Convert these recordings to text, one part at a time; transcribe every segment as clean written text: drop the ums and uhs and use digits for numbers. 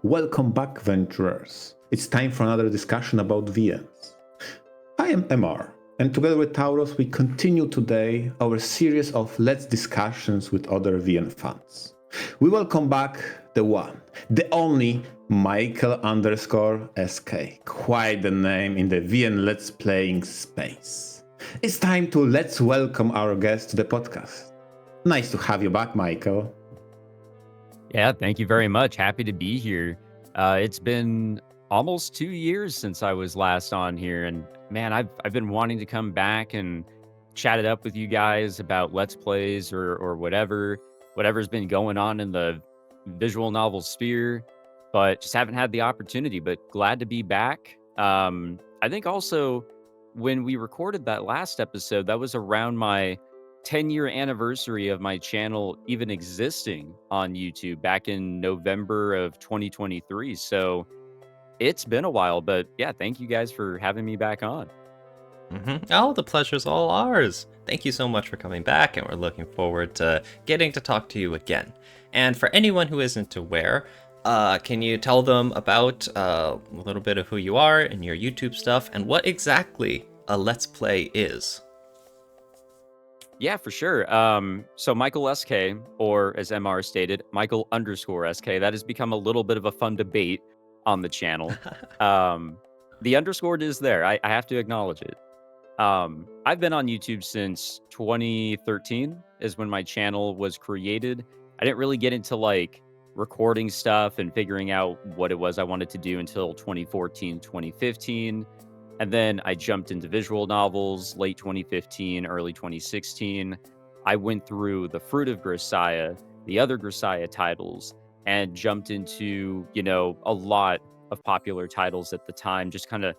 Welcome back, venturers. It's time for another discussion about VNs. I am MR, and together with Tauros, we continue today our series of Let's discussions with other VN fans. We welcome back the one, the only Michael_SK. Quite the name in the VN Let's Playing space. It's time to let's welcome our guest to the podcast. Nice to have you back, Michael. Yeah, thank you very much. Happy to be here. It's been almost 2 years since I was last on here, and man, I've been wanting to come back and chat it up with you guys about Let's Plays or whatever's been going on in the visual novel sphere, but just haven't had the opportunity. But glad to be back. I think also when we recorded that last episode, that was around my 10-year anniversary of my channel even existing on YouTube back in November of 2023. So it's been a while, but yeah, thank you guys for having me back on. Oh, the pleasure's all ours. Thank you so much for coming back, and we're looking forward to getting to talk to you again. And for anyone who isn't aware, can you tell them about a little bit of who you are and your YouTube stuff, and what exactly a Let's Play is? Yeah, for sure. So Michael SK, or as MR stated, Michael_SK, that has become a little bit of a fun debate on the channel. The underscore is there. I have to acknowledge it. I've been on YouTube since 2013 is when my channel was created. I didn't really get into like recording stuff and figuring out what it was I wanted to do until 2014, 2015. And then I jumped into visual novels late 2015, early 2016. I went through The Fruit of Grisaia, the other Grisaia titles, and jumped into, a lot of popular titles at the time, just kind of,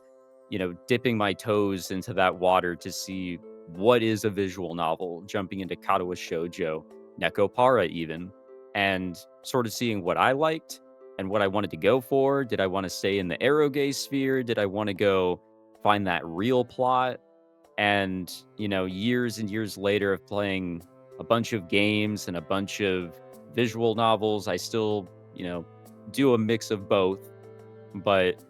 dipping my toes into that water to see what is a visual novel, jumping into Katawa Shoujo, Nekopara even, and sort of seeing what I liked and what I wanted to go for. Did I want to stay in the eroge sphere? Did I want to go find that real plot? And, years and years later of playing a bunch of games and a bunch of visual novels, I still, do a mix of both. But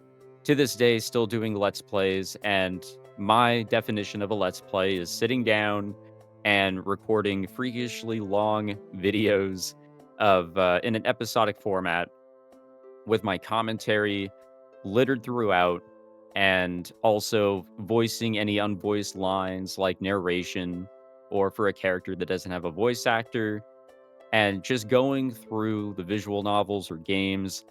to this day, still doing Let's Plays. And my definition of a Let's Play is sitting down and recording freakishly long videos of in an episodic format with my commentary littered throughout, and also voicing any unvoiced lines like narration or for a character that doesn't have a voice actor, and just going through the visual novels or games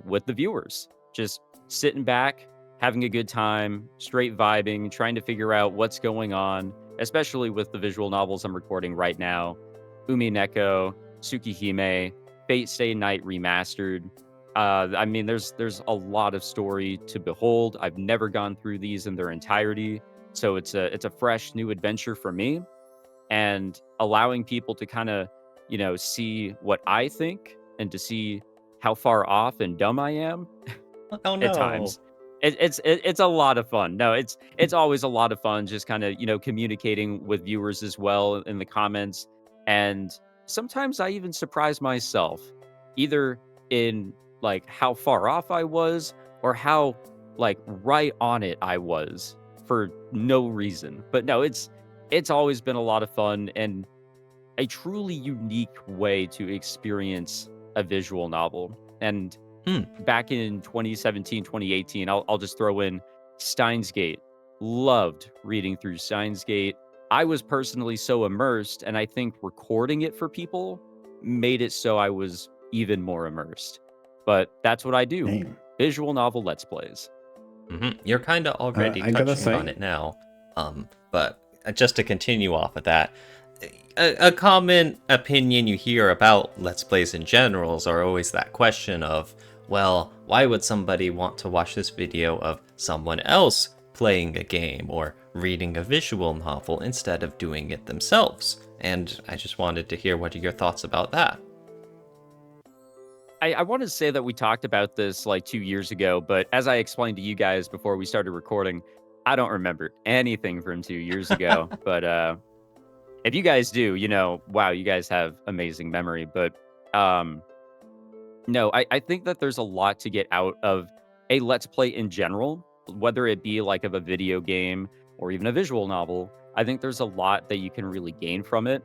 with the viewers, just sitting back, having a good time, straight vibing, trying to figure out what's going on, especially with the visual novels I'm recording right now: Umineko, Tsukihime, Fate Stay Night Remastered. There's a lot of story to behold. I've never gone through these in their entirety, so it's a fresh new adventure for me, and allowing people to kind of see what I think and to see how far off and dumb I am Oh at no. times. It's a lot of fun. No, it's always a lot of fun just kind of, communicating with viewers as well in the comments. And sometimes I even surprise myself, either in like how far off I was or how like right on it I was for no reason. But no, it's always been a lot of fun and a truly unique way to experience a visual novel. And Hmm. back in 2017, 2018, I'll just throw in Steins Gate. Loved reading through Steins Gate. I was personally so immersed, and I think recording it for people made it so I was even more immersed. But that's what I do. Damn. Visual novel Let's Plays. You're kind of already I gotta touching on say, it now. But just to continue off of that, a common opinion you hear about Let's Plays in generals are always that question of, well, why would somebody want to watch this video of someone else playing a game or reading a visual novel instead of doing it themselves? And I just wanted to hear what are your thoughts about that. I want to say that we talked about this like 2 years ago, but as I explained to you guys before we started recording, I don't remember anything from 2 years ago. But if you guys do, wow, you guys have amazing memory. But um, No, I think that there's a lot to get out of a Let's Play in general, whether it be like of a video game or even a visual novel. I think there's a lot that you can really gain from it.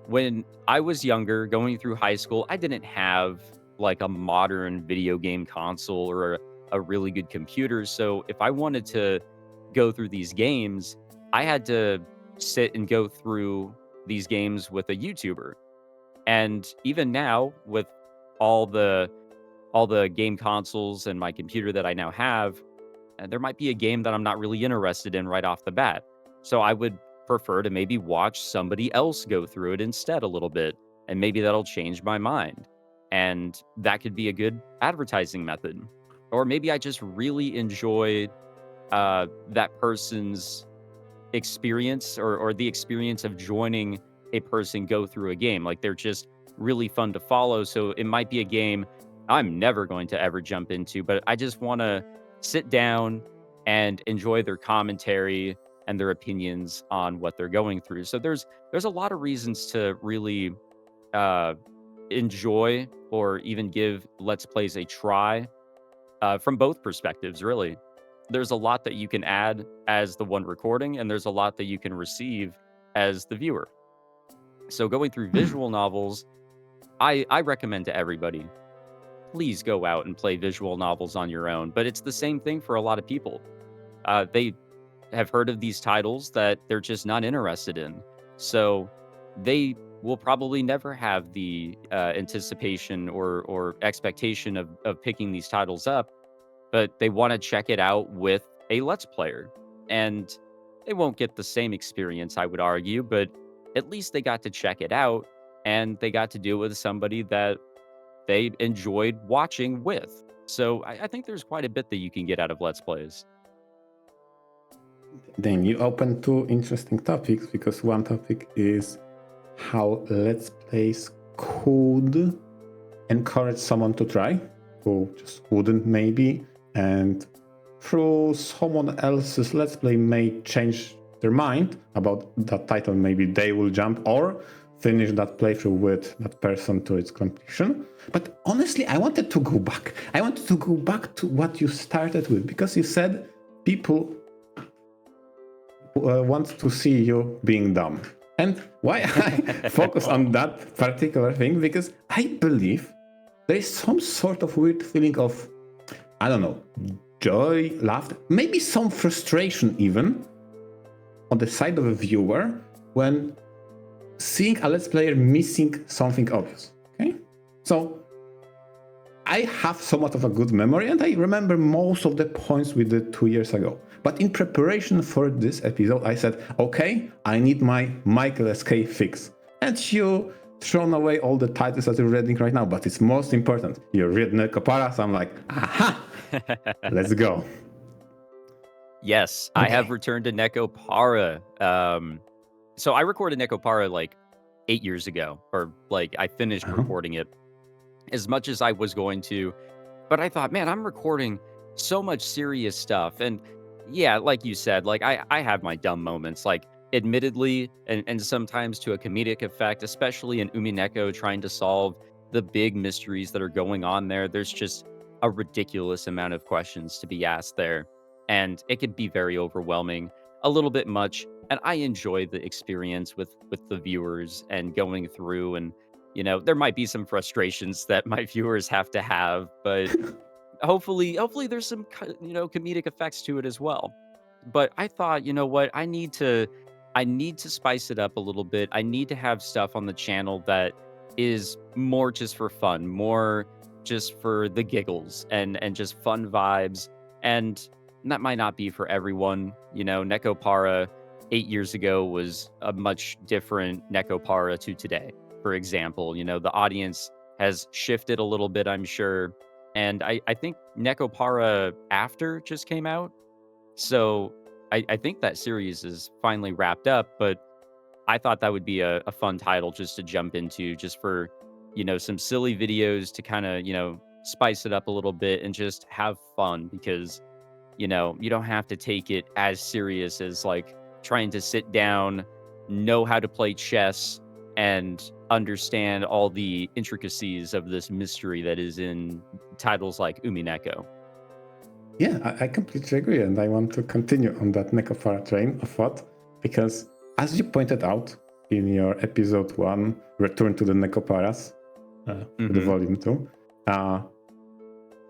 When I was younger, going through high school, I didn't have like a modern video game console or a really good computer. So if I wanted to go through these games, I had to sit and go through these games with a YouTuber. And even now, with all the all the game consoles and my computer that I now have, there might be a game that I'm not really interested in right off the bat. So I would prefer to maybe watch somebody else go through it instead a little bit, and maybe that'll change my mind. And that could be a good advertising method. Or maybe I just really enjoy that person's experience, or the experience of joining a person go through a game. Like they're just really fun to follow. So it might be a game I'm never going to ever jump into, but I just want to sit down and enjoy their commentary and their opinions on what they're going through. So there's a lot of reasons to really uh enjoy or even give Let's Plays a try, from both perspectives, really. There's a lot that you can add as the one recording, and there's a lot that you can receive as the viewer. So going through Hmm. visual novels, I recommend to everybody, please go out and play visual novels on your own. But it's the same thing for a lot of people. They have heard of these titles that they're just not interested in. So they will probably never have the anticipation or expectation of picking these titles up, but they want to check it out with a Let's Player. And they won't get the same experience, I would argue, but at least they got to check it out and they got to do it with somebody that they enjoyed watching with. So I think there's quite a bit that you can get out of Let's Plays. Then you open two interesting topics, because one topic is how Let's Plays could encourage someone to try who just wouldn't, maybe, and through someone else's Let's Play may change their mind about that title. Maybe they will jump or finish that playthrough with that person to its completion. But honestly, I wanted to go back. I wanted to go back to what you started with, because you said people want to see you being dumb. And why I focus on that particular thing, because I believe there is some sort of weird feeling of, I don't know, joy, laughter, maybe some frustration even on the side of a viewer when seeing a Let's Player missing something obvious. Okay? So I have somewhat of a good memory and I remember most of the points we did 2 years ago. But in preparation for this episode, I said, okay, I need my Michael SK fix. And you thrown away all the titles that you're reading right now, but it's most important. You read Nekopara, so I'm like, aha, let's go. Yes, I have returned to Nekopara. So I recorded Nekopara like 8 years ago, or like I finished recording it as much as I was going to. But I thought, man, I'm recording so much serious stuff. And yeah, like you said, like I have my dumb moments, like admittedly, and sometimes to a comedic effect, especially in Umineko trying to solve the big mysteries that are going on there. There's just a ridiculous amount of questions to be asked there. And it could be very overwhelming, a little bit much. And I enjoy the experience with the viewers and going through, and there might be some frustrations that my viewers have to have, but hopefully there's some comedic effects to it as well. But I thought, you know what, I need to spice it up a little bit. I need to have stuff on the channel that is more just for fun, more just for the giggles and just fun vibes. And that might not be for everyone. Nekopara 8 years ago was a much different Nekopara to today. For example, the audience has shifted a little bit, I'm sure. And I think Nekopara After just came out. So I think that series is finally wrapped up, but I thought that would be a fun title just to jump into, just for, some silly videos to kind of, spice it up a little bit and just have fun, because, you don't have to take it as serious as like trying to sit down, know how to play chess, and understand all the intricacies of this mystery that is in titles like Umineko. Yeah, I completely agree, and I want to continue on that Nekopara train of thought, because as you pointed out in your episode 1, Return to the Nekoparas, for the volume 2,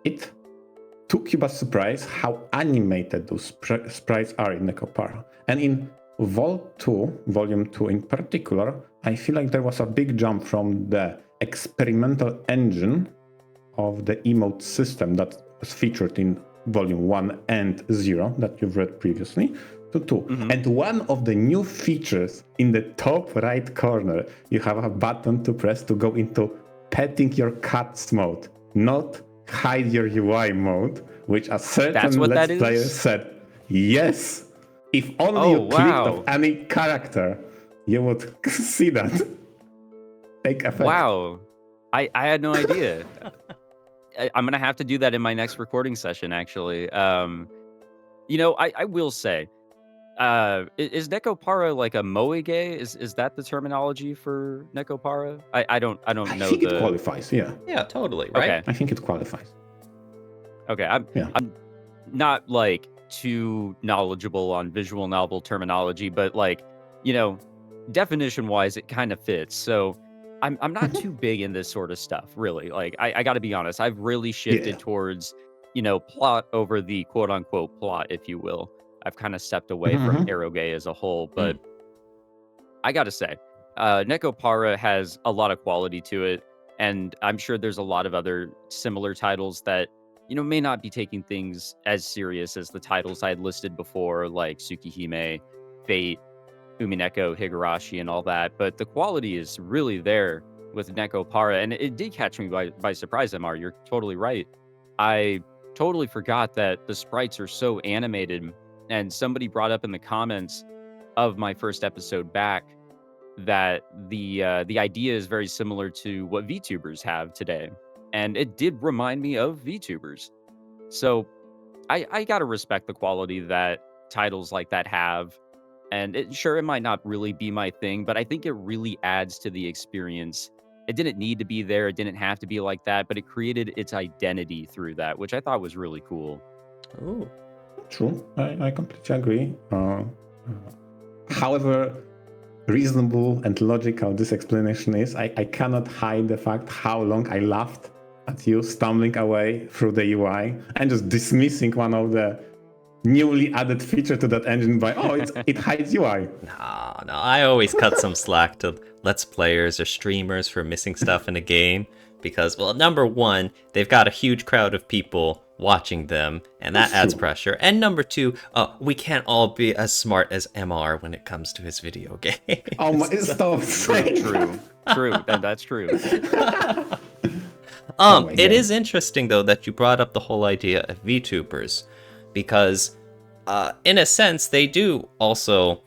it took you by surprise how animated those sprites are in Nekopara. And in volume 2 in particular, I feel like there was a big jump from the experimental engine of the emote system that was featured in volume 1 and 0 that you've read previously to 2. And one of the new features in the top right corner, you have a button to press to go into petting your cats mode, not hide your UI mode, which a certain Let's Player said, yes, if only you clicked on any character, you would see that take effect. Wow, I had no idea. I'm going to have to do that in my next recording session, actually. You know, I will say, is Nekopara like a moege? Is that the terminology for Nekopara? I don't know. I think it qualifies, yeah. Yeah, totally, right? Okay. I think it qualifies. Okay, I'm not like too knowledgeable on visual novel terminology, but like, you know, definition-wise, it kind of fits. So I'm not too big in this sort of stuff, really. Like, I got to be honest, I've really shifted towards, you know, plot over the quote-unquote plot, if you will. I've kind of stepped away from eroge as a whole, but I got to say, Nekopara has a lot of quality to it, and I'm sure there's a lot of other similar titles that, you know, may not be taking things as serious as the titles I had listed before, like Tsukihime, Fate, Umineko, Higurashi, and all that. But the quality is really there with Nekopara, and it did catch me by surprise, MR. You're totally right. I totally forgot that the sprites are so animated, and somebody brought up in the comments of my first episode back that the idea is very similar to what VTubers have today. And it did remind me of VTubers. So I gotta respect the quality that titles like that have. And it might not really be my thing, but I think it really adds to the experience. It didn't need to be there. It didn't have to be like that, but it created its identity through that, which I thought was really cool. Ooh. True. I completely agree. However reasonable and logical this explanation is, I cannot hide the fact how long I laughed at you stumbling away through the UI and just dismissing one of the newly added feature to that engine by, it hides UI. No, I always cut some slack to Let's Players or streamers for missing stuff in a game because, well, number one, they've got a huge crowd of people watching them, and that adds pressure. And number two, we can't all be as smart as MR when it comes to his video game. Oh my, stop saying True. That's true. It is interesting, though, that you brought up the whole idea of VTubers, because in a sense, they do also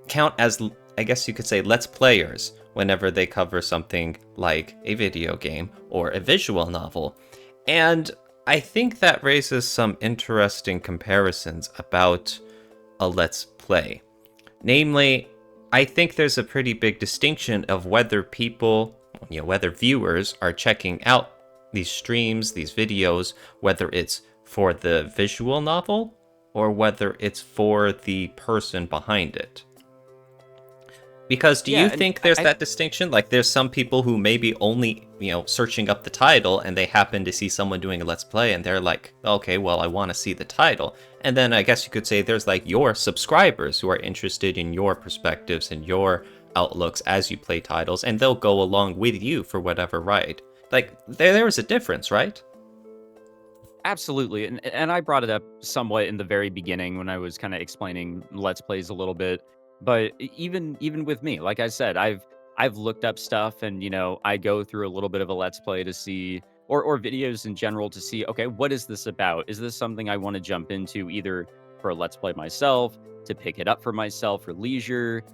count as, I guess you could say, Let's Players whenever they cover something like a video game or a visual novel. And I think that raises some interesting comparisons about a Let's Play. Namely, I think there's a pretty big distinction of whether people, whether viewers are checking out these streams, these videos, whether it's for the visual novel or whether it's for the person behind it. Because do you think there's that distinction? Like, there's some people who may be only, searching up the title and they happen to see someone doing a Let's Play and they're like, okay, well, I want to see the title. And then I guess you could say there's like your subscribers who are interested in your perspectives and your outlooks as you play titles, and they'll go along with you for whatever ride. Like, there is a difference, right? Absolutely. And I brought it up somewhat in the very beginning when I was kind of explaining Let's Plays a little bit. But even with me, like I said, I've looked up stuff and, I go through a little bit of a Let's Play to see, or videos in general to see, okay, what is this about? Is this something I want to jump into either for a Let's Play myself, to pick it up for myself for leisure,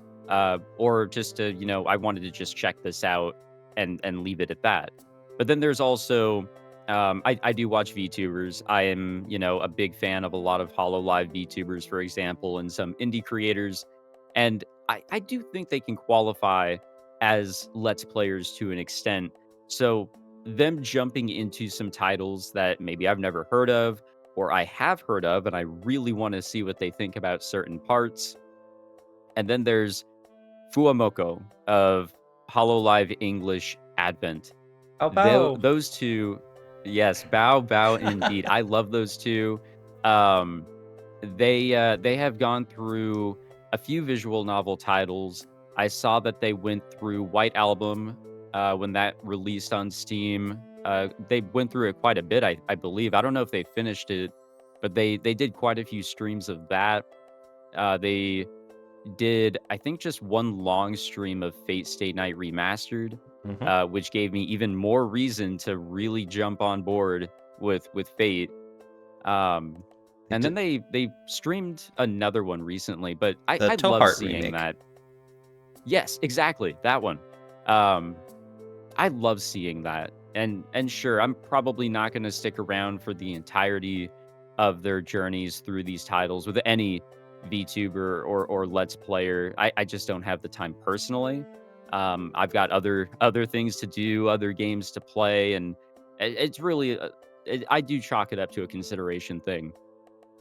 or just to, I wanted to just check this out and leave it at that. But then there's also, I do watch VTubers. I am, a big fan of a lot of HoloLive VTubers, for example, and some indie creators. And I do think they can qualify as Let's Players to an extent. So them jumping into some titles that maybe I've never heard of or I have heard of, and I really want to see what they think about certain parts. And then there's Fuamoko of Hololive English Advent. How about Those two, yes, bow indeed. I love those two. Um, they have gone through a few visual novel titles. I saw that they went through White Album when that released on Steam. They went through it quite a bit, I believe. I don't know if they finished it, but they did quite a few streams of that. They did, I think, just one long stream of Fate Stay Night Remastered, Mhm. which gave me even more reason to really jump on board with Fate. Um, It and then did they streamed another one recently, but the I love Toeheart seeing remake. that. Yes, exactly, that one. Um, I love seeing that. And sure, I'm probably not gonna stick around for the entirety of their journeys through these titles with any VTuber or Let's Player. I just don't have the time personally. I've got other things to do, other games to play, and it's really I do chalk it up to a consideration thing.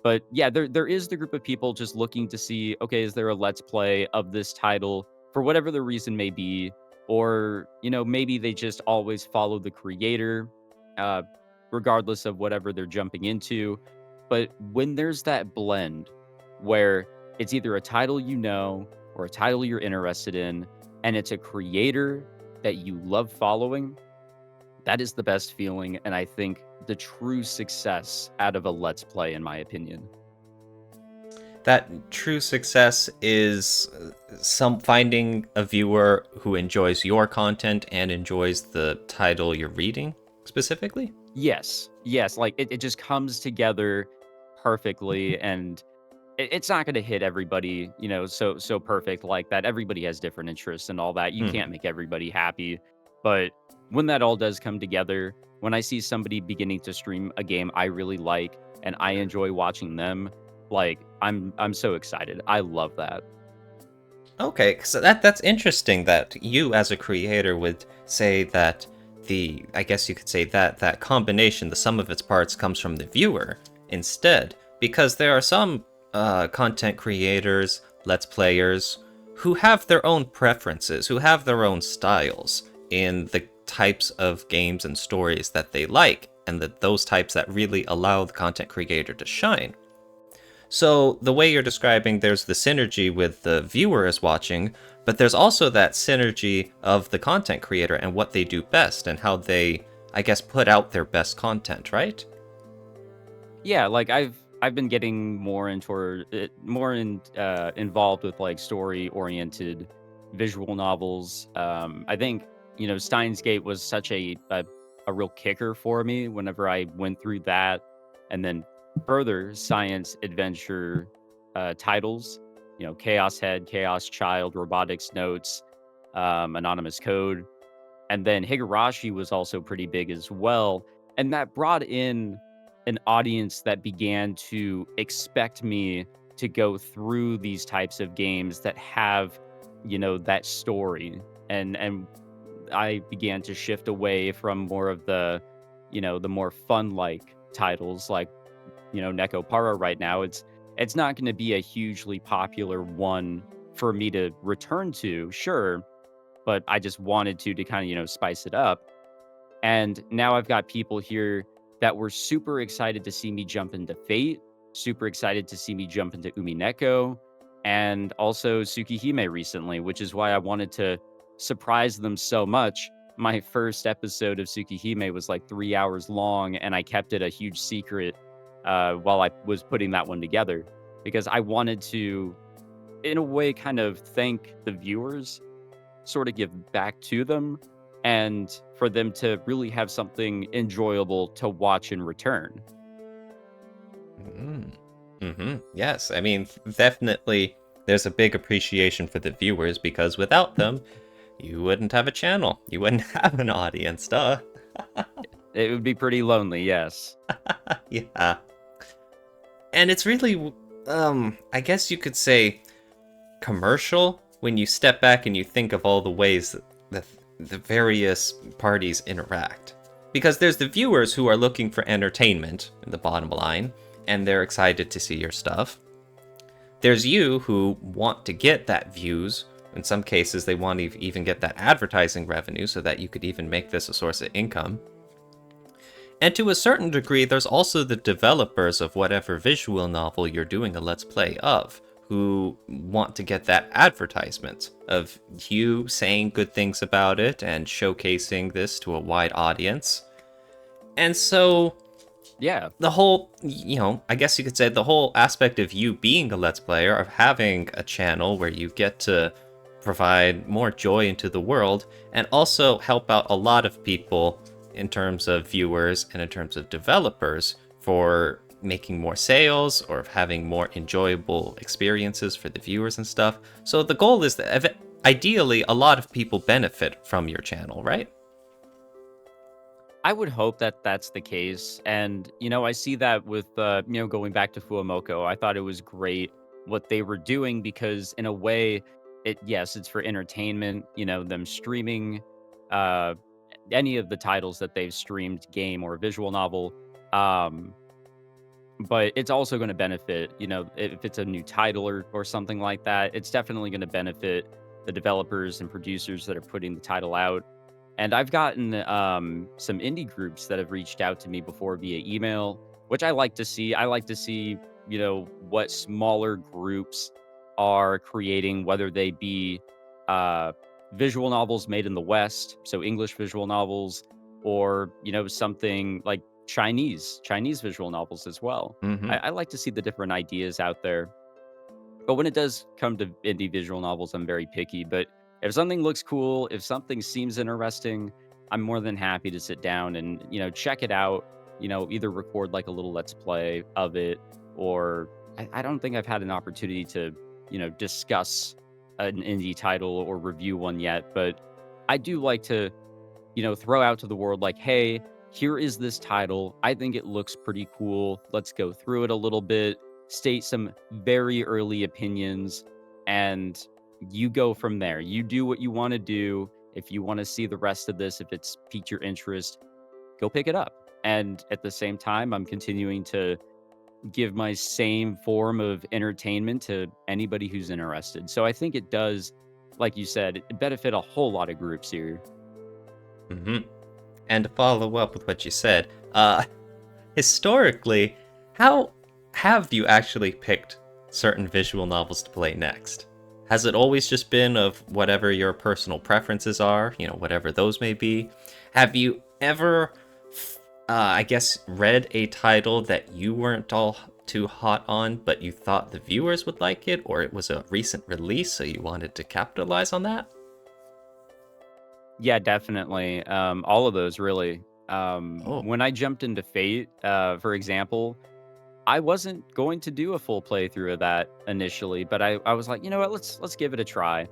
But yeah, there is the group of people just looking to see, okay, is there a let's play of this title for whatever the reason may be, or maybe they just always follow the creator, uh, regardless of whatever they're jumping into. But when there's that blend where it's either a title or a title you're interested in, and it's a creator that you love following, that is the best feeling, and I think the true success out of a let's play, in my opinion. That true success is some finding a viewer who enjoys your content and enjoys the title you're reading specifically. Yes, like, it just comes together perfectly, and it's not gonna hit everybody, so perfect like that. Everybody has different interests and all that. You Hmm. can't make everybody happy, but when that all does come together, when I see somebody beginning to stream a game I really like and I enjoy watching them, like, I'm so excited. I love that. Okay, so that's interesting that you as a creator would say that I guess you could say that that combination, the sum of its parts, comes from the viewer instead, because there are some content creators, let's players, who have their own preferences, who have their own styles in the types of games and stories that they like, and that those types that really allow the content creator to shine. So the way you're describing, there's the synergy with the viewer is watching, but there's also that synergy of the content creator and what they do best and how they, I guess, put out their best content, right? Yeah, like I've been getting more into it, involved with like story oriented visual novels. I think Steins Gate was such a real kicker for me whenever I went through that, and then further science adventure titles. Chaos Head, Chaos Child, Robotics Notes, Anonymous Code. And then Higurashi was also pretty big as well, and that brought in an audience that began to expect me to go through these types of games that have, that story. And I began to shift away from more of the more fun-like titles like, Neko Para right now. It's not gonna be a hugely popular one for me to return to, sure, but I just wanted to kind of, spice it up. And now I've got people here that were super excited to see me jump into Fate, super excited to see me jump into Umineko, and also Tsukihime recently, which is why I wanted to surprise them so much. My first episode of Tsukihime was like 3 hours long, and I kept it a huge secret while I was putting that one together because I wanted to, in a way, kind of thank the viewers, sort of give back to them, and for them to really have something enjoyable to watch in return. Mm. Yes, I mean, definitely there's a big appreciation for the viewers because without them, you wouldn't have a channel. You wouldn't have an audience, duh. It would be pretty lonely, yes. Yeah. And it's really, I guess you could say commercial when you step back and you think of all the ways that the various parties interact. Because there's the viewers who are looking for entertainment, in the bottom line, and they're excited to see your stuff. There's you who want to get that views. In some cases, they want to even get that advertising revenue so that you could even make this a source of income. And to a certain degree, there's also the developers of whatever visual novel you're doing a Let's Play of, who want to get that advertisement of you saying good things about it and showcasing this to a wide audience. And so, Yeah. the whole, I guess you could say the whole aspect of you being a Let's Player, of having a channel where you get to provide more joy into the world and also help out a lot of people in terms of viewers and in terms of developers for making more sales or having more enjoyable experiences for the viewers and stuff. So the goal is that ideally a lot of people benefit from your channel, right? I would hope that that's the case. And, I see that with, going back to Fuamoko. I thought it was great what they were doing because, in a way, yes, it's for entertainment, them streaming uh, any of the titles that they've streamed, game or visual novel. Um, but it's also going to benefit, if it's a new title or something like that, it's definitely going to benefit the developers and producers that are putting the title out. And I've gotten some indie groups that have reached out to me before via email, which I like to see. I like to see, what smaller groups are creating, whether they be uh, visual novels made in the West, so English visual novels, or, something like Chinese visual novels as well. Mm-hmm. I like to see the different ideas out there. But when it does come to indie visual novels, I'm very picky. But if something looks cool, if something seems interesting, I'm more than happy to sit down and, check it out, either record like a little let's play of it, or I don't think I've had an opportunity to, discuss an indie title or review one yet. But I do like to, throw out to the world like, hey, here is this title. I think it looks pretty cool. Let's go through it a little bit, state some very early opinions, and you go from there. You do what you want to do. If you want to see the rest of this, if it's piqued your interest, go pick it up. And at the same time, I'm continuing to give my same form of entertainment to anybody who's interested. So I think it does, like you said, it benefit a whole lot of groups here. Mm-hmm. And to follow up with what you said, historically, how have you actually picked certain visual novels to play next? Has it always just been of whatever your personal preferences are, whatever those may be? Have you ever, read a title that you weren't all too hot on, but you thought the viewers would like it, or it was a recent release, so you wanted to capitalize on that? Yeah, definitely. All of those really. Oh. When I jumped into Fate, for example, I wasn't going to do a full playthrough of that initially, but I was like, you know what, let's give it a try.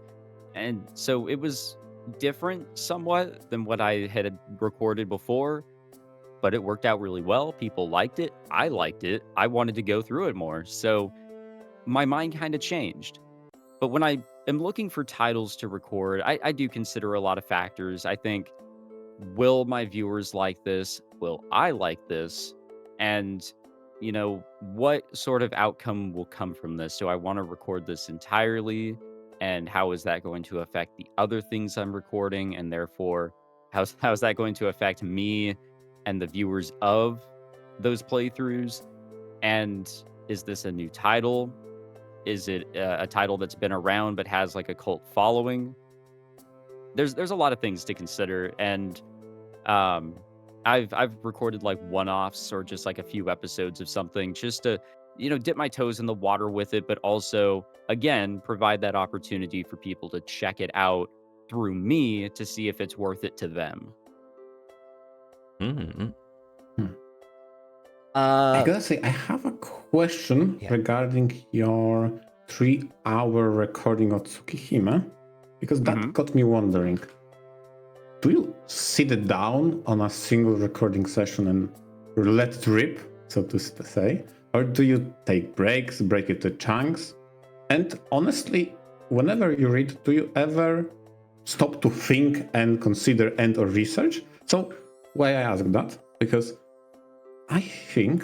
And so it was different somewhat than what I had recorded before, but it worked out really well. People liked it. I liked it. I wanted to go through it more. So my mind kind of changed. But when I am looking for titles to record, I do consider a lot of factors. I think, will my viewers like this? Will I like this? And, what sort of outcome will come from this? Do I want to record this entirely? And how is that going to affect the other things I'm recording? And therefore, how's that going to affect me and the viewers of those playthroughs? And is this a new title? Is it a title that's been around but has like a cult following? There's a lot of things to consider, and I've recorded like one-offs or just like a few episodes of something just to dip my toes in the water with it, but also again provide that opportunity for people to check it out through me to see if it's worth it to them. Mm-hmm. I gotta say, I have a question regarding your 3-hour recording of Tsukihime, because that got me wondering. Do you sit down on a single recording session and let it rip, so to say? Or do you take breaks, break it to chunks? And honestly, whenever you read, do you ever stop to think and consider and or research? So why I ask that? Because I think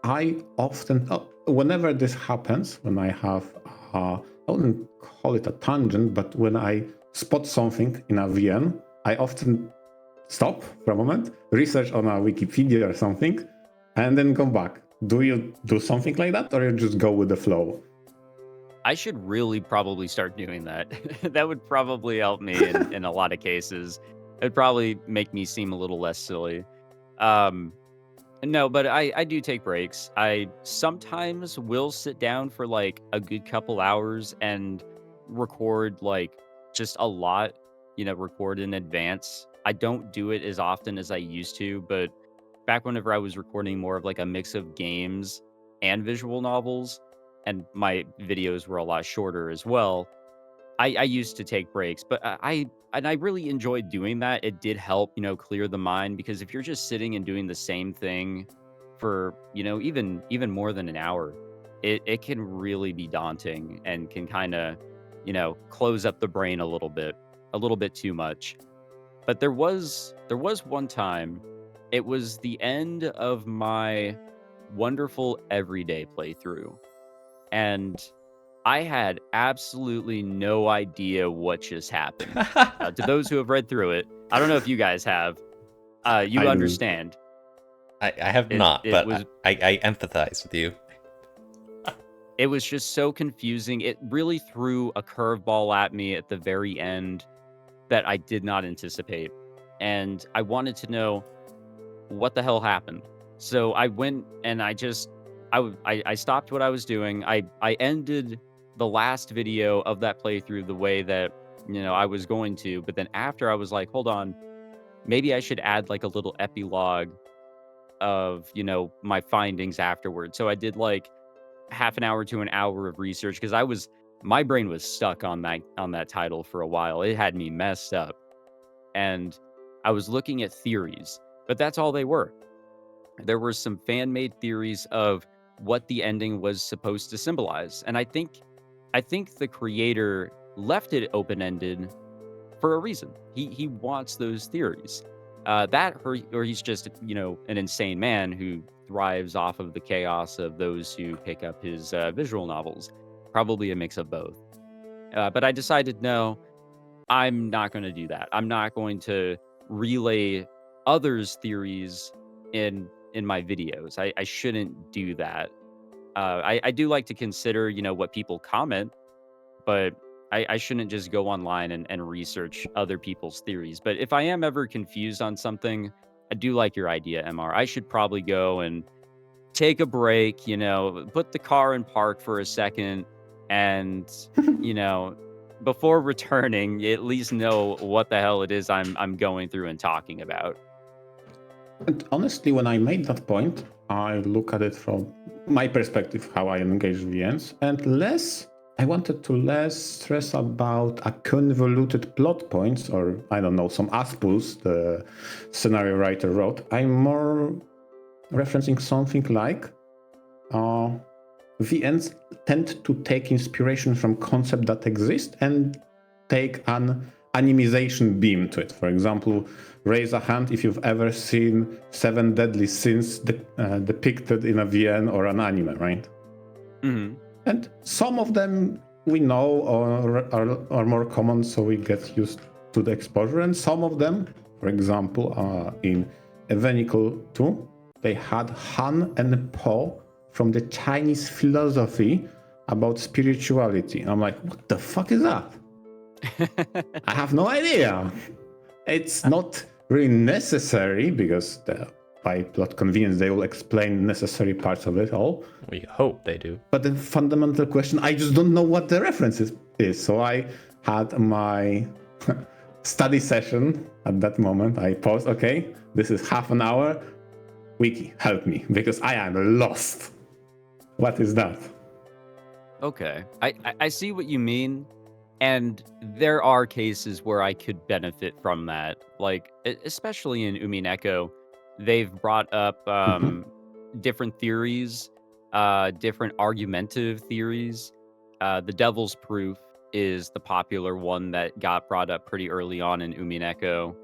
I often, whenever this happens, when I have, I wouldn't call it a tangent, but when I spot something in a VN, I often stop for a moment, research on a Wikipedia or something, and then come back. Do you do something like that, or you just go with the flow? I should really probably start doing that. That would probably help me in a lot of cases. It'd probably make me seem a little less silly. Um, no, but I do take breaks. I sometimes will sit down for like a good couple hours and record like just a lot, record in advance. I don't do it as often as I used to, but back whenever I was recording more of like a mix of games and visual novels, and my videos were a lot shorter as well, I used to take breaks, but I really enjoyed doing that. It did help, clear the mind because if you're just sitting and doing the same thing for, even more than an hour, it can really be daunting and can kind of, close up the brain a little bit too much. But there was one time, it was the end of my wonderful everyday playthrough, and I had absolutely no idea what just happened. To those who have read through it, I don't know if you guys have. You I didn't. understand. I have It not, it but was I empathize with you. it was just so confusing. It really threw a curveball at me at the very end that I did not anticipate, and I wanted to know what the hell happened. So I went and I stopped what I was doing. I ended the last video of that playthrough the way that, I was going to, but then after I was like, hold on, maybe I should add like a little epilogue of, my findings afterwards. So I did like half an hour to an hour of research because my brain was stuck on that title for a while. It had me messed up. And I was looking at theories, but that's all they were. There were some fan-made theories of what the ending was supposed to symbolize, and I think the creator left it open-ended for a reason. He wants those theories. That or he's just, an insane man who thrives off of the chaos of those who pick up his visual novels. Probably a mix of both. But I decided no, I'm not going to do that. I'm not going to relay others' theories in my videos. I shouldn't do that. I do like to consider, what people comment, but I shouldn't just go online and research other people's theories. But if I am ever confused on something, I do like your idea, MR. I should probably go and take a break, put the car in park for a second and, you know, before returning, at least know what the hell it is I'm going through and talking about. And honestly, when I made that point, I look at it from my perspective, how I engage VNs, and I wanted to less stress about a convoluted plot points or, I don't know, some aspools the scenario writer wrote. I'm more referencing something like uh, VNs tend to take inspiration from concepts that exist and take an animization beam to it. For example, raise a hand if you've ever seen Seven Deadly Sins depicted in a VN or an anime, right? Hmm. And some of them we know or are more common, so we get used to the exposure. And some of them, for example, in Evenical 2, they had Han and Po from the Chinese philosophy about spirituality. I'm like, what the fuck is that? I have no idea. It's not really necessary because by plot convenience they will explain necessary parts of it all. We hope they do. But the fundamental question, I just don't know what the reference is. So I had my study session at that moment. I paused, okay, this is half an hour. Wiki, help me, because I am lost. What is that? Okay. I see what you mean. And there are cases where I could benefit from that. Like, especially in Umineko, they've brought up Mhm. different theories, different argumentative theories. The Devil's Proof is the popular one that got brought up pretty early on in Umineko.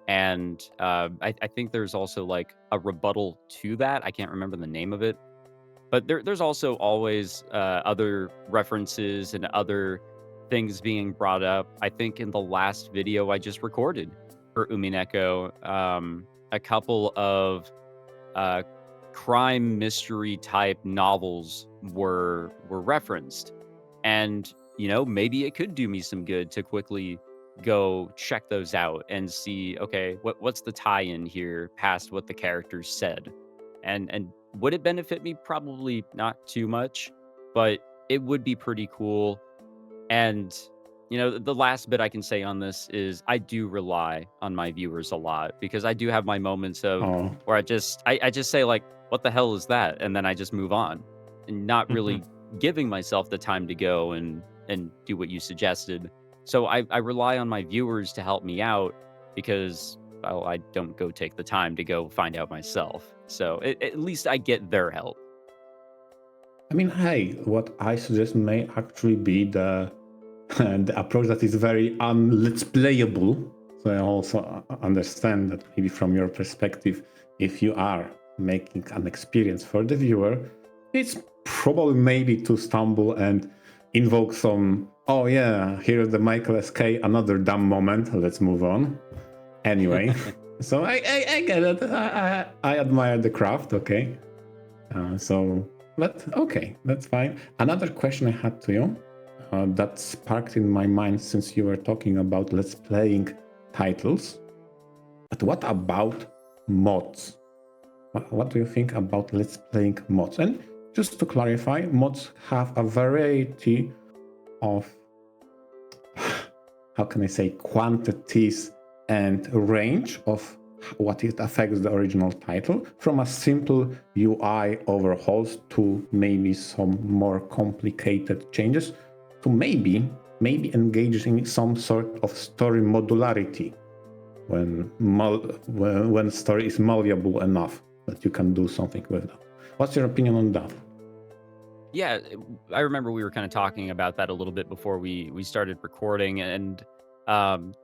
And I think there's also like a rebuttal to that. I can't remember the name of it. But there's also always other references and other things being brought up. I think in the last video I just recorded for Umineko, a couple of uh, crime mystery type novels were referenced, and maybe it could do me some good to quickly go check those out and see, okay, what's the tie-in here past what the characters said, and would it benefit me? Probably not too much, but it would be pretty cool. And, the last bit I can say on this is I do rely on my viewers a lot, because I do have my moments of Oh, where I just say like, what the hell is that? And then I just move on, and not really giving myself the time to go and do what you suggested. So I rely on my viewers to help me out, because well, I don't go take the time to go find out myself. So at least I get their help. I mean, hey, what I suggest may actually be the approach that is very let's playable. So I also understand that maybe from your perspective, if you are making an experience for the viewer, it's probably maybe to stumble and invoke some, oh yeah, here's the Michael SK, another dumb moment, let's move on. Anyway, so I get it. I admire the craft, okay? But okay, that's fine. Another question I had to you that sparked in my mind since you were talking about let's playing titles. But what about mods? What do you think about let's playing mods? And just to clarify, mods have a variety of, how can I say, quantities and range of what it affects the original title, from a simple UI overhauls to maybe some more complicated changes, to maybe engaging in some sort of story modularity when story is malleable enough that you can do something with that. What's your opinion on that? Yeah, I remember we were kind of talking about that a little bit before we started recording, and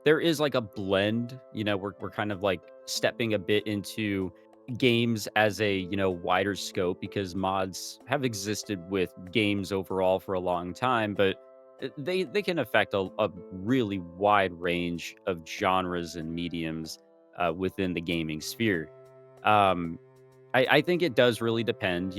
there is like a blend. We're kind of like stepping a bit into games as a wider scope, because mods have existed with games overall for a long time, but they can affect a really wide range of genres and mediums within the gaming sphere. Um, I think it does really depend,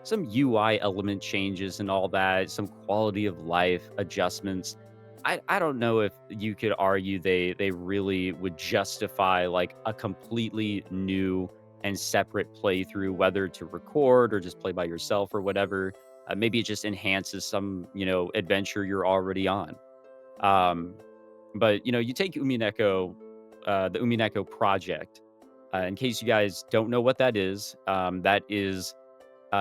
some UI element changes and all that, some quality of life adjustments. I don't know if you could argue they really would justify like a completely new and separate playthrough, whether to record or just play by yourself or whatever. Maybe it just enhances some, adventure you're already on. Um, but you take Umineko, the Umineko project. In case you guys don't know what that is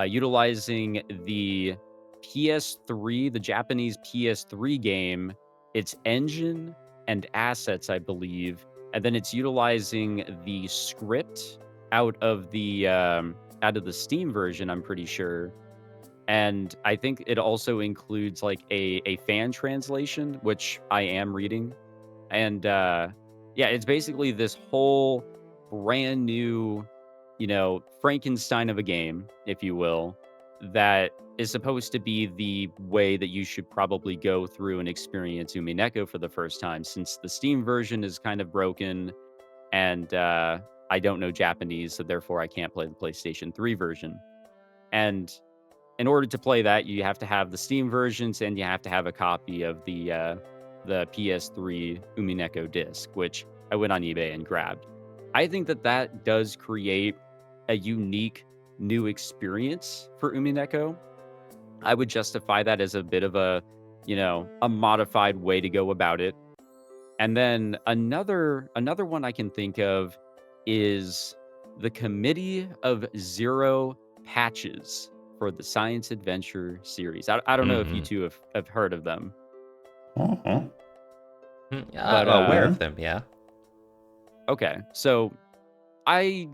utilizing the PS3, the Japanese PS3 game, its engine and assets, I believe, and then it's utilizing the script out of the Steam version, I'm pretty sure. And I think it also includes like a fan translation, which I am reading. And yeah, it's basically this whole brand new, Frankenstein of a game, if you will, that is supposed to be the way that you should probably go through and experience Umineko for the first time, since the Steam version is kind of broken, and I don't know Japanese, so therefore I can't play the PlayStation 3 version. And in order to play that, you have to have the Steam versions, and you have to have a copy of the PS3 Umineko disc, which I went on eBay and grabbed. I think that does create a unique new experience for Umineko. I would justify that as a bit of a modified way to go about it. And then another one I can think of is the Committee of Zero Patches for the Science Adventure series. I don't know if you Mhm. two have heard of them, Uh-huh. but Aware Yeah. of them, yeah. okay. So I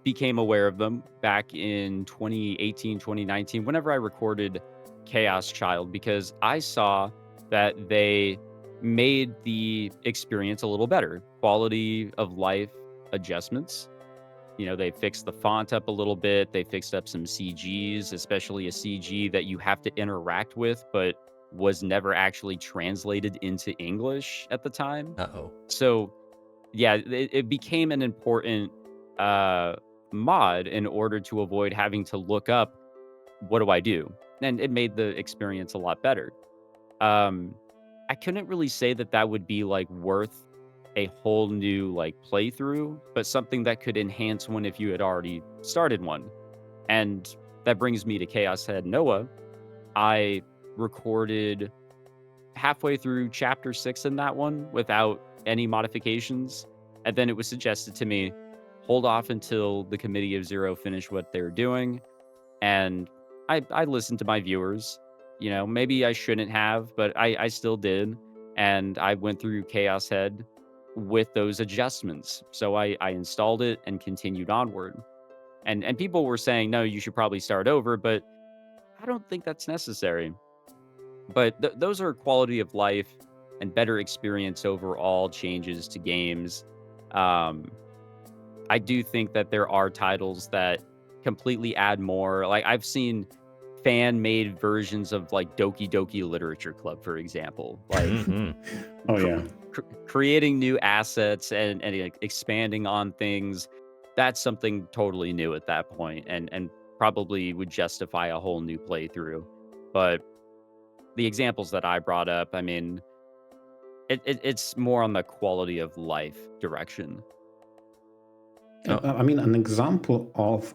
became aware of them back in 2018, 2019, whenever I recorded Chaos Child, because I saw that they made the experience a little better. Quality of life adjustments. They fixed the font up a little bit. They fixed up some CGs, especially a CG that you have to interact with, but was never actually translated into English at the time. Uh-oh. So, yeah, it became an important uh, mod in order to avoid having to look up what do I do, and it made the experience a lot better. Um, I couldn't really say that that would be, like, worth a whole new, like, playthrough, but something that could enhance one if you had already started one. And that brings me to Chaos Head Noah. I recorded halfway through chapter 6 in that one without any modifications, and then it was suggested to me, hold off until the Committee of Zero finish what they're doing, and I listened to my viewers. Maybe I shouldn't have, but I still did, and I went through Chaos Head with those adjustments. So I installed it and continued onward. And people were saying, "No, you should probably start over," but I don't think that's necessary. But those are quality of life and better experience overall changes to games. Um, I do think that there are titles that completely add more. Like, I've seen fan-made versions of, like, Doki Doki Literature Club, for example. Like, Hmm. Oh cr yeah. creating new assets and, like, expanding on things, that's something totally new at that point and probably would justify a whole new playthrough. But the examples that I brought up, I mean, it's more on the quality of life direction. Oh. I mean, an example of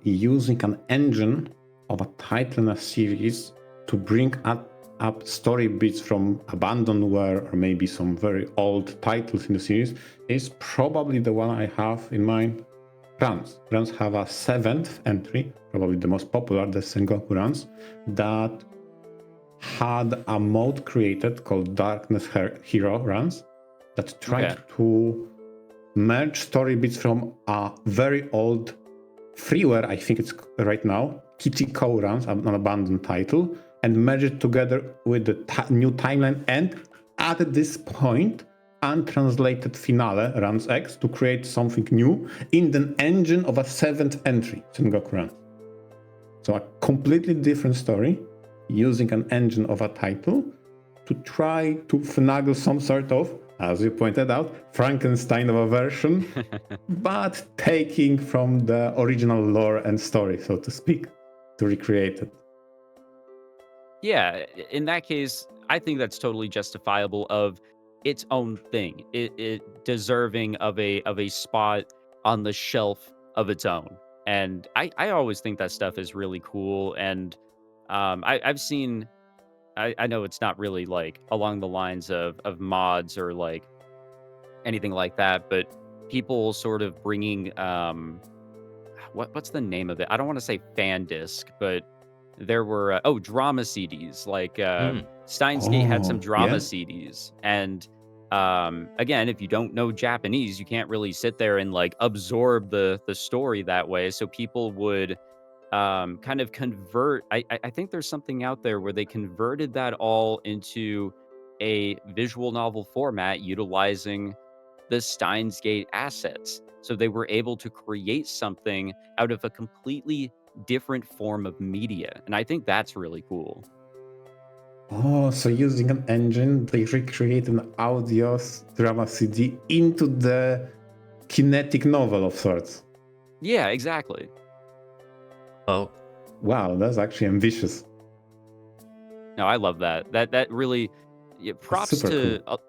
using an engine of a title in a series to bring up story bits from abandonware or maybe some very old titles in the series is probably the one I have in mind. Runs. Runs have a 7th entry, probably the most popular, the Sengoku Runs, that had a mode created called Darkness Hero Runs that tried Okay. to merge story bits from a very old freeware, I think it's right now, Kitty-Ko Runs, an abandoned title, and merge it together with the new timeline, and at this point, untranslated finale Runs X to create something new in the engine of a 7th entry, Sengoku Runs. So a completely different story using an engine of a title to try to finagle some sort of, as you pointed out, Frankenstein of a version, but taking from the original lore and story, so to speak, to recreate it. Yeah, in that case, I think that's totally justifiable of its own thing. It deserving of a spot on the shelf of its own. And I always think that stuff is really cool. And I've seen I know it's not really like along the lines of mods or like anything like that, but people sort of bringing what's the name of it? I don't want to say fan disc, but there were drama CDs. Like Mm. Steins Gate had some Oh, drama yeah. CDs, and again, if you don't know Japanese, you can't really sit there and like absorb the story that way. So people would kind of convert. I think there's something out there where they converted that all into a visual novel format utilizing the Steins Gate assets. So they were able to create something out of a completely different form of media. And I think that's really cool. Oh, so using an engine, they recreate an audio drama CD into the kinetic novel of sorts. Yeah, exactly. Oh. Wow, that's actually ambitious. No, I love that. That really, yeah, That's super cool.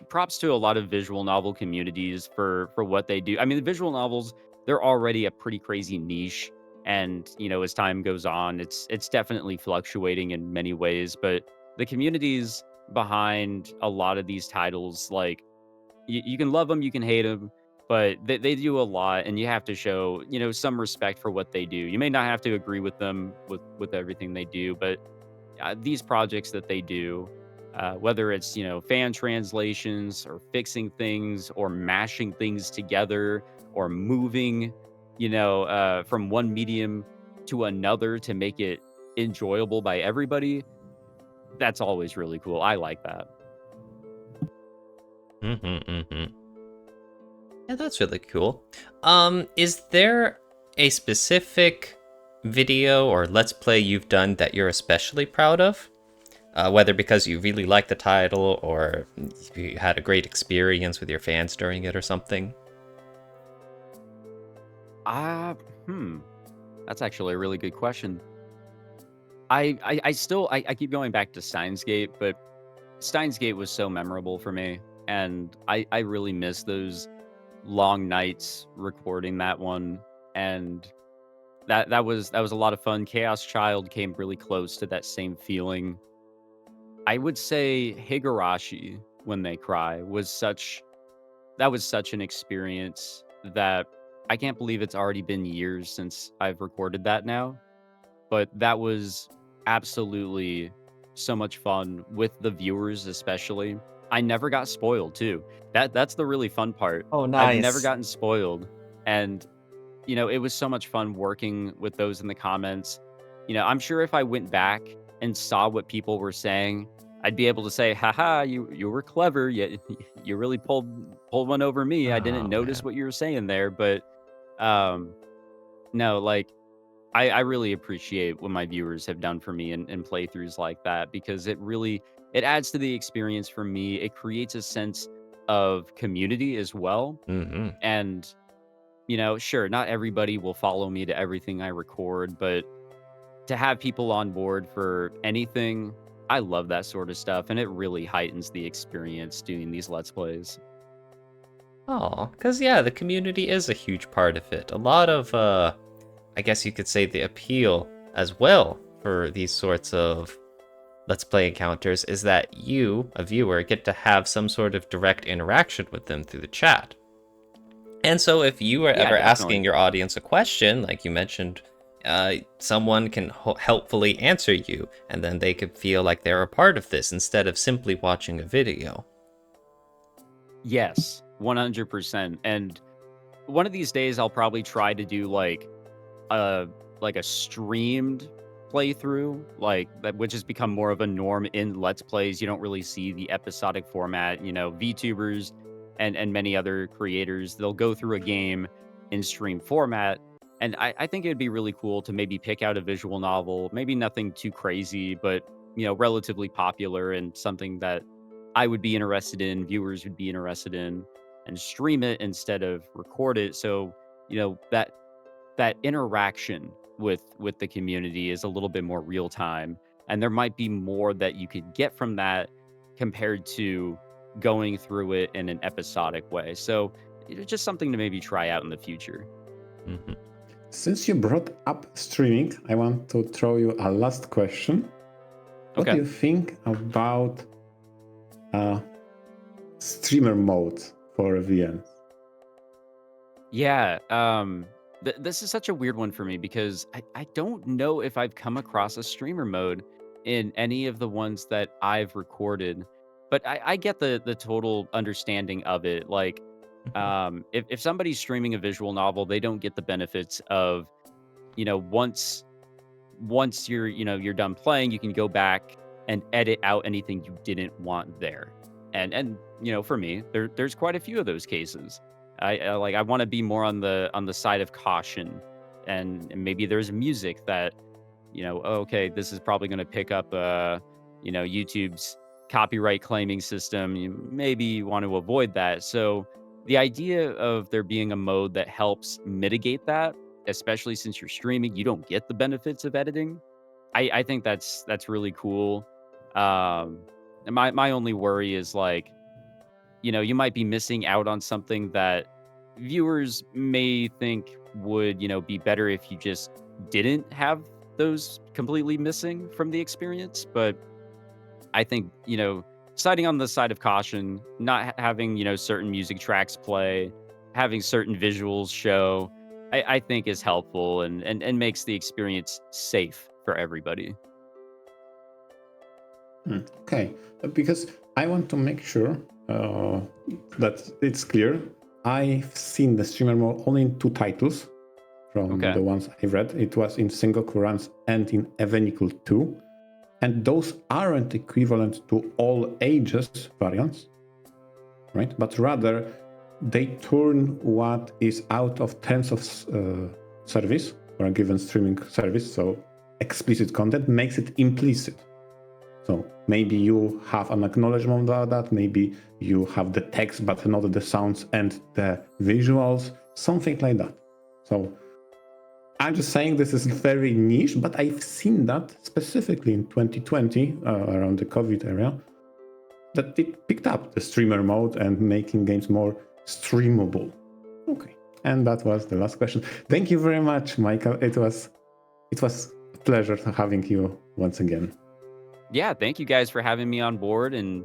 props to a lot of visual novel communities for what they do. I mean, the visual novels, they're already a pretty crazy niche, and as time goes on, it's definitely fluctuating in many ways, but the communities behind a lot of these titles, like, you can love them, you can hate them, but they do a lot, and you have to show, some respect for what they do. You may not have to agree with them with everything they do, but these projects that they do, whether it's fan translations or fixing things or mashing things together or moving, from one medium to another to make it enjoyable by everybody. that's always really cool. I like that. Yeah, that's really cool. Is there a specific video or let's play you've done that you're especially proud of? Whether because you really like the title or you had a great experience with your fans during it or something? Ah, that's actually a really good question. I keep going back to Steins Gate, but Steins Gate was so memorable for me, and I really miss those long nights recording that one, and that was a lot of fun. Chaos Child came really close to that same feeling. I would say Higurashi When They Cry was such an experience that I can't believe it's already been years since I've recorded that now. But that was absolutely so much fun with the viewers especially. I never got spoiled too. That's the really fun part. Oh, I've never nice. gotten spoiled, and, it was so much fun working with those in the comments. I'm sure if I went back and saw what people were saying, I'd be able to say, "Haha, you were clever. You really pulled one over me. I didn't Oh, notice man. what you were saying there." But, um, no, like, I really appreciate what my viewers have done for me in playthroughs like that because it adds to the experience for me. It creates a sense of community as well. Mm-hmm. And, sure, not everybody will follow me to everything I record, but to have people on board for anything, I love that sort of stuff. And it really heightens the experience doing these Let's Plays. Oh, because yeah, the community is a huge part of it. A lot of, I guess you could say the appeal as well for these sorts of Let's Play encounters is that you, a viewer, get to have some sort of direct interaction with them through the chat. And so if you are Yeah, ever definitely. asking your audience a question, like you mentioned, someone can helpfully answer you, and then they could feel like they're a part of this instead of simply watching a video. Yes, 100%. And one of these days, I'll probably try to do a a streamed playthrough, like that, which has become more of a norm in Let's Plays. You don't really see the episodic format. VTubers and many other creators, they'll go through a game in stream format. And I think it'd be really cool to maybe pick out a visual novel, maybe nothing too crazy, but relatively popular and something that I would be interested in, viewers would be interested in, and stream it instead of record it. So, that interaction with the community is a little bit more real time, and there might be more that you could get from that compared to going through it in an episodic way. So, just something to maybe try out in the future. Mm-hmm. Since you brought up streaming, I want to throw you a last question. What do Okay. you think about streamer mode for VNs? Yeah, this is such a weird one for me because I don't know if I've come across a streamer mode in any of the ones that I've recorded, but I get the total understanding of it. Like, if somebody's streaming a visual novel, they don't get the benefits of, once you're done playing, you can go back and edit out anything you didn't want there. And for me, there's quite a few of those cases. I want to be more on the side of caution, and maybe there's music that, okay, this is probably going to pick up YouTube's copyright claiming system. You maybe want to avoid that. So the idea of there being a mode that helps mitigate that, especially since you're streaming, you don't get the benefits of editing. I think that's really cool. And my only worry is, like, you might be missing out on something that viewers may think would, be better if you just didn't have those completely missing from the experience. But I think, siding on the side of caution, not having, certain music tracks play, having certain visuals show, I think is helpful and makes the experience safe for everybody. Okay, because I want to make sure that it's clear. I've seen the streamer mode only in 2 titles from Okay. the ones I read. It was in Sengoku Runs and in Evenicle 2. And those aren't equivalent to all ages variants, right? But rather, they turn what is out of terms of service for a given streaming service, so explicit content, makes it implicit. So maybe you have an acknowledgement about that, maybe you have the text but not the sounds and the visuals, something like that. So I'm just saying this is very niche, but I've seen that specifically in 2020, around the COVID era, that it picked up the streamer mode and making games more streamable. Okay, and that was the last question. Thank you very much, Michael. It was a pleasure having you once again. Yeah, thank you guys for having me on board, and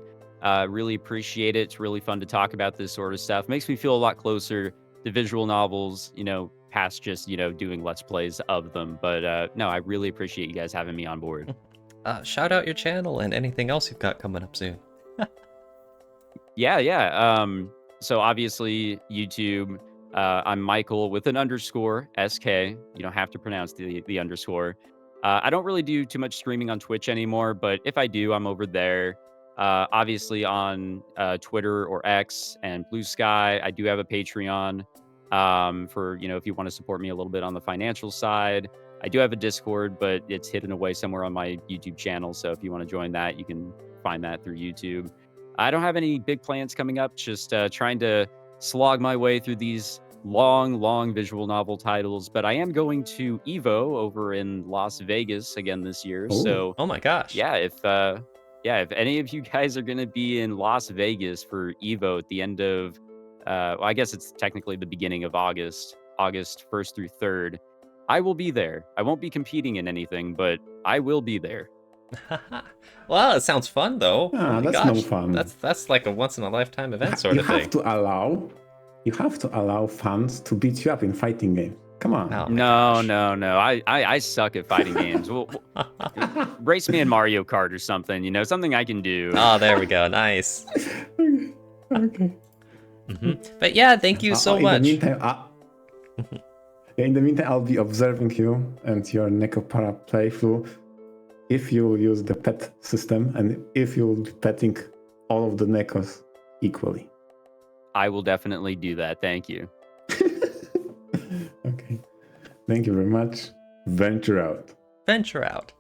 really appreciate it. It's really fun to talk about this sort of stuff. Makes me feel a lot closer to visual novels, past just, doing Let's Plays of them. But no, I really appreciate you guys having me on board. Shout out your channel and anything else you've got coming up soon. Yeah. So obviously YouTube, I'm Michael with an underscore SK. You don't have to pronounce the underscore. I don't really do too much streaming on Twitch anymore, but if I do, I'm over there. Obviously on Twitter or X and Blue Sky. I do have a Patreon for, if you want to support me a little bit on the financial side. I do have a Discord, but it's hidden away somewhere on my YouTube channel. So if you want to join that, you can find that through YouTube. I don't have any big plans coming up, just trying to slog my way through these long visual novel titles, but I am going to Evo over in Las Vegas again this year. Oh. So, Oh my gosh. yeah, if any of you guys are going to be in Las Vegas for Evo at the end of, well, I guess it's technically the beginning of August 1st through 3rd, I will be there. I won't be competing in anything, but I will be there. Well, it sounds fun though. Oh my That's gosh. no fun. That's like a once in a lifetime event sort you of thing. You have to allow fans to beat you up in fighting games. Come on. Oh my gosh. No. I suck at fighting games. Well, race me in Mario Kart or something, something I can do. Oh, there we go. Nice. Okay. But yeah, thank you so much. In the meantime, I'll be observing you and your Necopara playthrough. If you use the pet system and if you'll be petting all of the Necos equally. I will definitely do that. Thank you. Okay. Thank you very much. VNture out. VNture out.